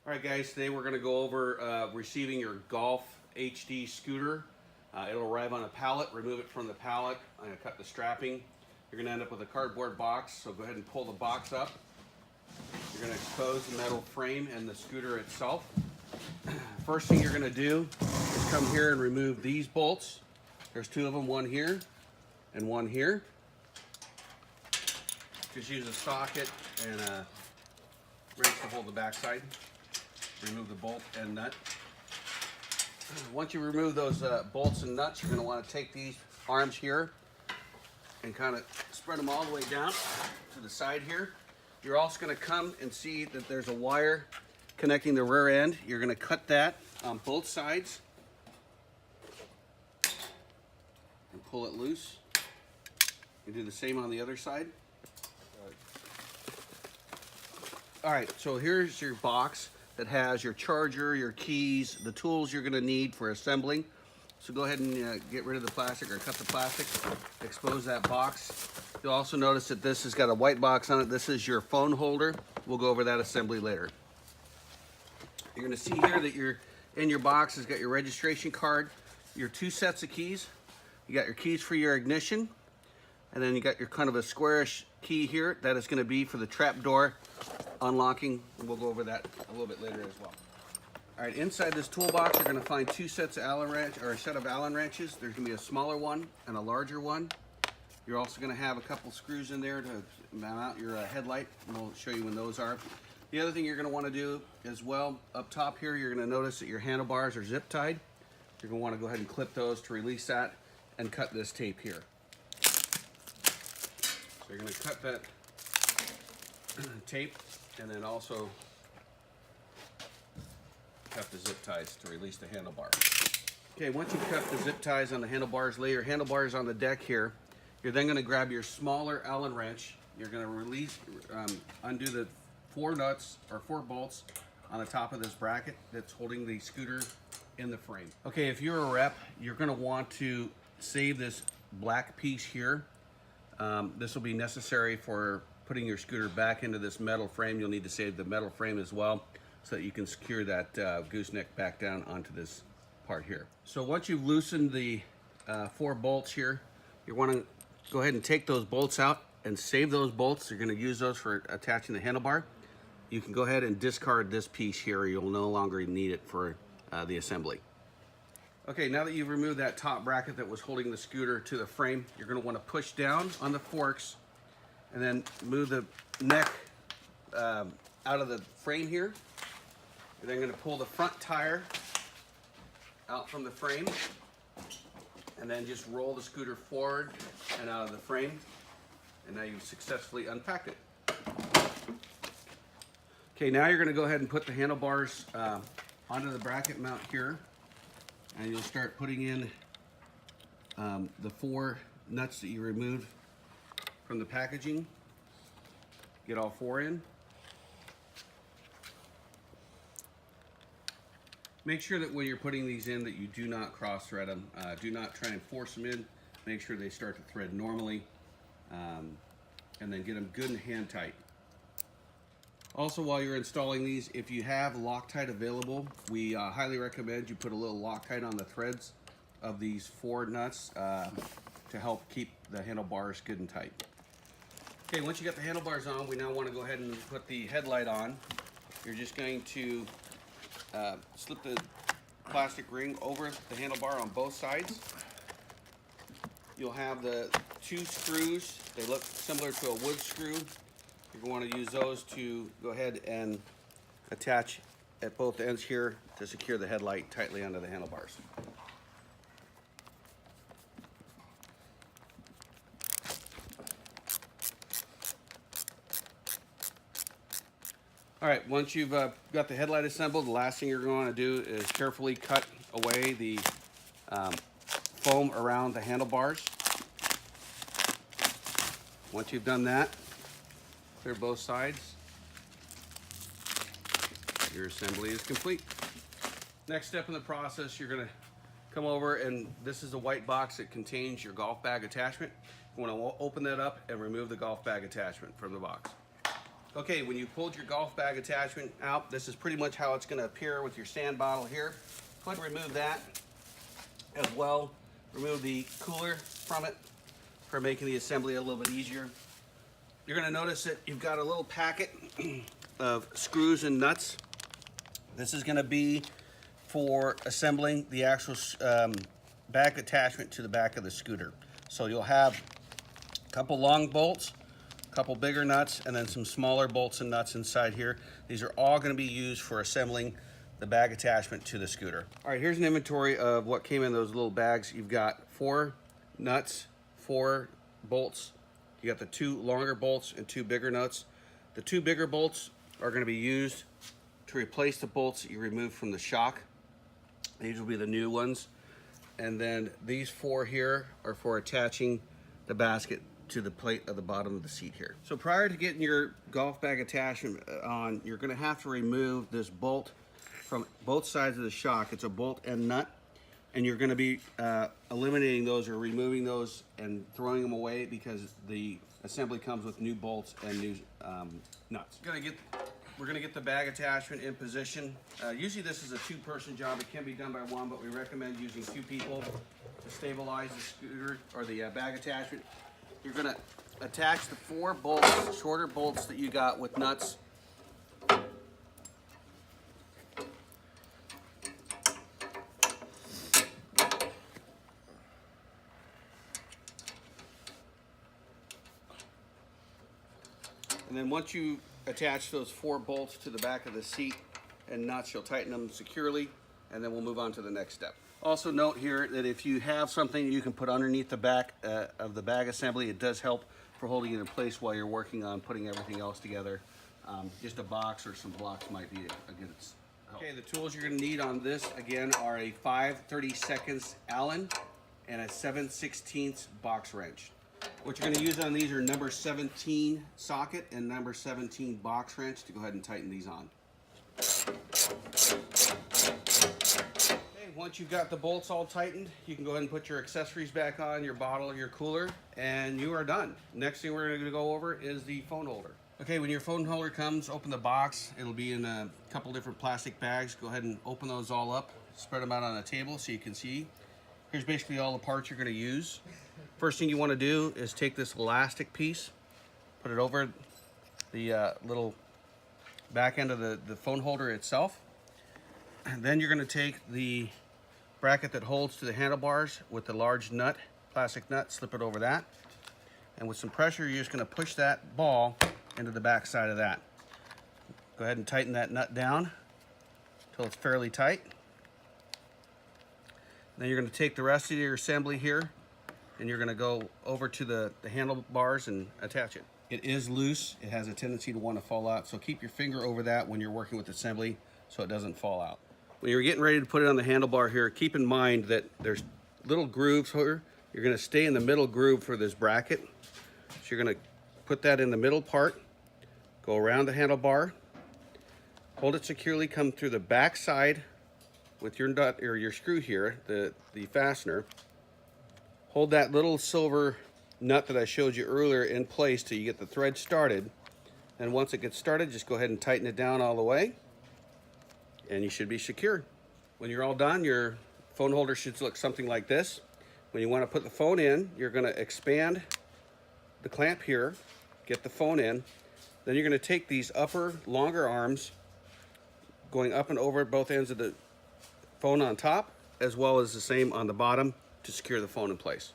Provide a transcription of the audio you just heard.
Alright guys, today we're going to go over receiving your Golf HD scooter. It'll arrive on a pallet. Remove it from the pallet. I'm going to cut the strapping. You're going to end up with a cardboard box, so go ahead and pull the box up. You're going to expose the metal frame and the scooter itself. First thing you're going to do is come here and remove these bolts. There's two of them, one here and one here. Just use a socket and a wrench to hold the backside. Remove the bolt and nut. Once you remove those bolts and nuts, you're going to want to take these arms here and kind of spread them all the way down to the side here. You're also going to come and see that there's a wire connecting the rear end. You're going to cut that on both sides and pull it loose. You do the same on the other side. All right, so here's your box that has your charger, your keys, the tools you're going to need for assembling. So go ahead and get rid of the plastic or cut the plastic, expose that box. You'll also notice that this has got a white box on it. This is your phone holder. We'll go over that assembly later. You're going to see here that in your box has got your registration card, your two sets of keys. You got your keys for your ignition, and then you got your kind of a squarish key here. That is going to be for the trap door unlocking, and we'll go over that a little bit later as well. All right, inside this toolbox, you're going to find two sets of Allen wrench, or a set of Allen wrenches. There's going to be a smaller one and a larger one. You're also going to have a couple screws in there to mount your headlight, and we'll show you when those are. The other thing you're going to want to do as well, up top here, you're going to notice that your handlebars are zip tied. You're going to want to go ahead and clip those to release that and cut this tape here. So you're going to cut that tape and then also cut the zip ties to release the handlebar. Okay, once you cut the zip ties on the handlebars, lay your handlebars on the deck here. You're then going to grab your smaller Allen wrench. You're going to release, undo the four nuts or four bolts on the top of this bracket that's holding the scooter in the frame. Okay, if you're a rep, you're going to want to save this black piece here. This will be necessary for putting your scooter back into this metal frame. You'll need to save the metal frame as well so that you can secure that gooseneck back down onto this part here. So once you've loosened the four bolts here, you want to go ahead and take those bolts out and save those bolts. You're going to use those for attaching the handlebar. You can go ahead and discard this piece here. You'll no longer need it for the assembly. Okay, now that you've removed that top bracket that was holding the scooter to the frame, you're going to want to push down on the forks and then move the neck out of the frame here. You're then going to pull the front tire out from the frame and then just roll the scooter forward and out of the frame. And now you've successfully unpacked it. Okay, now you're going to go ahead and put the handlebars onto the bracket mount here. And you'll start putting in the four nuts that you removed from the packaging. Get all four in. Make sure that when you're putting these in that you do not cross thread them. Do not try and force them in. Make sure they start to thread normally. And then get them good and hand tight. Also, while you're installing these, if you have Loctite available, we highly recommend you put a little Loctite on the threads of these four nuts to help keep the handlebars good and tight. Okay, once you got the handlebars on, we now want to go ahead and put the headlight on. You're just going to slip the plastic ring over the handlebar on both sides. You'll have the two screws. They look similar to a wood screw. You're going to want to use those to go ahead and attach at both ends here to secure the headlight tightly onto the handlebars. All right, once you've got the headlight assembled, the last thing you're going to do is carefully cut away the foam around the handlebars. Once you've done that, clear both sides. Your assembly is complete. Next step in the process, you're going to come over, and this is a white box that contains your golf bag attachment. You want to open that up and remove the golf bag attachment from the box. Okay, when you pulled your golf bag attachment out, this is pretty much how it's going to appear with your sand bottle here. Go ahead and remove that as well. Remove the cooler from it for making the assembly a little bit easier. You're going to notice that you've got a little packet of screws and nuts. This is going to be for assembling the actual bag attachment to the back of the scooter. So you'll have a couple long bolts, a couple bigger nuts, and then some smaller bolts and nuts inside here. These are all going to be used for assembling the bag attachment to the scooter. All right, here's an inventory of what came in those little bags. You've got 4 nuts, 4 bolts. You got the 2 longer bolts and 2 bigger nuts. The 2 bigger bolts are going to be used to replace the bolts that you removed from the shock. These will be the new ones. And then these 4 here are for attaching the basket to the plate at the bottom of the seat here. So prior to getting your golf bag attachment on, you're going to have to remove this bolt from both sides of the shock. It's a bolt and nut, and you're going to be eliminating those or removing those and throwing them away because the assembly comes with new bolts and new nuts. We're going to get the bag attachment in position. Usually this is a 2-person job. It can be done by 1, but we recommend using 2 people to stabilize the scooter or the bag attachment. You're going to attach the 4 bolts, shorter bolts that you got with nuts. And then once you attach those 4 bolts to the back of the seat and nuts, you'll tighten them securely, and then we'll move on to the next step. Also note here that if you have something you can put underneath the back of the bag assembly, it does help for holding it in place while you're working on putting everything else together. Just a box or some blocks might be a good help. Okay, the tools you're going to need on this, again, are a 5/32 Allen and a 7/16 box wrench. What you're going to use on these are number 17 socket and number 17 box wrench to go ahead and tighten these on. Okay, once you've got the bolts all tightened, you can go ahead and put your accessories back on, your bottle, your cooler, and you are done. Next thing we're going to go over is the phone holder. Okay, when your phone holder comes, open the box. It'll be in a couple different plastic bags. Go ahead and open those all up, spread them out on a table so you can see. Here's basically all the parts you're going to use. First thing you want to do is take this elastic piece, put it over the little back end of the phone holder itself. And then you're going to take the bracket that holds to the handlebars with the large nut, plastic nut, slip it over that. And with some pressure, you're just going to push that ball into the back side of that. Go ahead and tighten that nut down until it's fairly tight. Then you're going to take the rest of your assembly here and you're going to go over to the handlebars and attach it. It is loose. It has a tendency to want to fall out, so keep your finger over that when you're working with assembly so it doesn't fall out. When you're getting ready to put it on the handlebar here, keep in mind that there's little grooves here. You're going to stay in the middle groove for this bracket. So you're going to put that in the middle part, go around the handlebar, hold it securely, come through the back side with your nut or your screw here, the fastener. Hold that little silver nut that I showed you earlier in place till you get the thread started. And once it gets started, just go ahead and tighten it down all the way, and you should be secure. When you're all done, your phone holder should look something like this. When you want to put the phone in, you're going to expand the clamp here, get the phone in. Then you're going to take these upper, longer arms, going up and over both ends of the phone on top, as well as the same on the bottom to secure the phone in place.